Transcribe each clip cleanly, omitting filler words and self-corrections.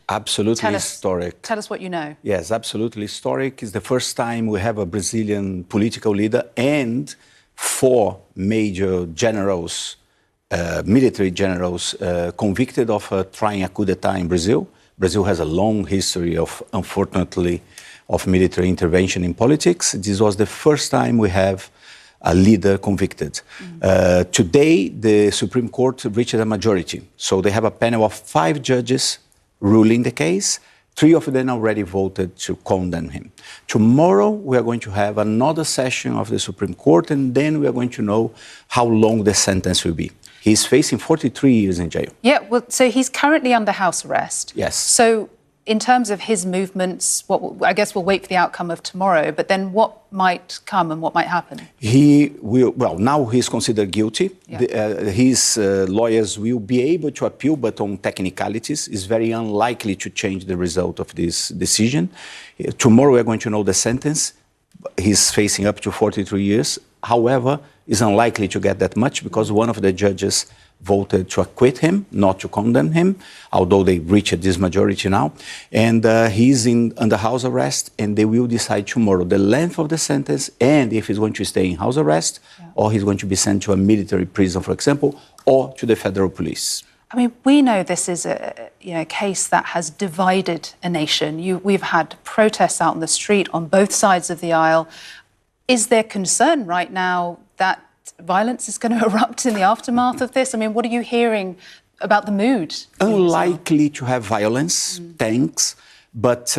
Absolutely historic. Tell us what you know. Yes, absolutely historic. It's the first time we have a Brazilian political leader and 4 major generals, military generals, convicted of trying a coup d'etat in Brazil. Brazil has a long history of, unfortunately, of military intervention in politics. This was the first time we have a leader convicted. Today, the Supreme Court reached a majority. So they have a panel of 5 judges ruling the case. 3 of them already voted to condemn him. Tomorrow, we are going to have another session of the Supreme Court, and then we are going to know how long the sentence will be. He's facing 43 years in jail. Yeah, well, so he's currently under house arrest. Yes. So in terms of his movements, I guess we'll wait for the outcome of tomorrow, but then what might come and what might happen? He will, well, now he's considered guilty. Yeah. His lawyers will be able to appeal, but on technicalities. It's very unlikely to change the result of this decision. Tomorrow we're going to know the sentence. He's facing up to 43 years. However, it's unlikely to get that much because one of the judges voted to acquit him, not to condemn him, although they reached this majority now. And he's under house arrest, and they will decide tomorrow the length of the sentence and if he's going to stay in house arrest or he's going to be sent to a military prison, for example, or to the federal police. I mean, we know this is a case that has divided a nation. We've had protests out on the street on both sides of the aisle. Is there concern right now that violence is going to erupt in the aftermath of this? I mean, what are you hearing about the mood? Unlikely to have violence, thanks. But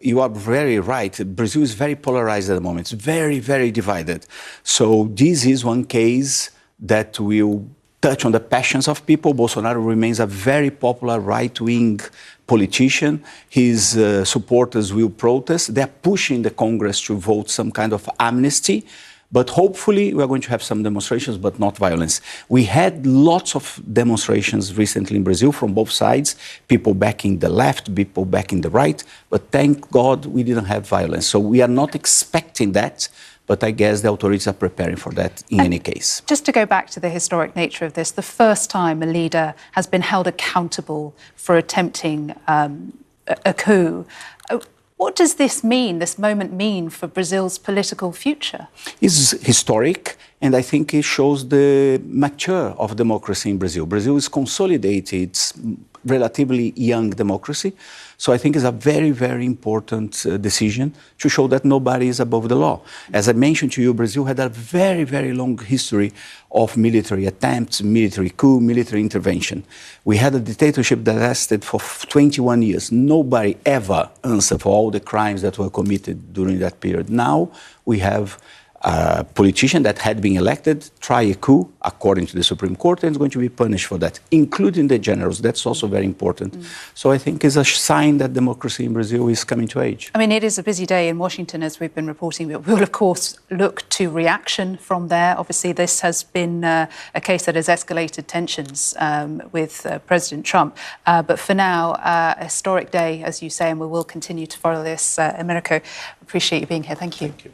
you are very right. Brazil is very polarized at the moment. It's very, very divided. So this is one case that will touch on the passions of people. Bolsonaro remains a very popular right-wing politician. His supporters will protest. They're pushing the Congress to vote some kind of amnesty. But hopefully we are going to have some demonstrations, but not violence. We had lots of demonstrations recently in Brazil from both sides, people backing the left, people backing the right. But thank God we didn't have violence. So we are not expecting that. But I guess the authorities are preparing for that in any case. Just to go back to the historic nature of this, the first time a leader has been held accountable for attempting a coup. What does this mean, this moment mean for Brazil's political future? It's historic, and I think it shows the mature of democracy in Brazil. Brazil is consolidated, it's relatively young democracy. So I think it's a very, very important decision to show that nobody is above the law. As I mentioned to you, Brazil had a very, very long history of military attempts, military coup, military intervention. We had a dictatorship that lasted for 21 years. Nobody ever answered for all the crimes that were committed during that period. Now we have a politician that had been elected, try a coup, according to the Supreme Court, and is going to be punished for that, including the generals. That's also very important. So I think it's a sign that democracy in Brazil is coming to age. I mean, it is a busy day in Washington, as we've been reporting. We will, of course, look to reaction from there. Obviously, this has been a case that has escalated tensions with President Trump. But for now, a historic day, as you say, and we will continue to follow this. Americo, appreciate you being here. Thank you. Thank you.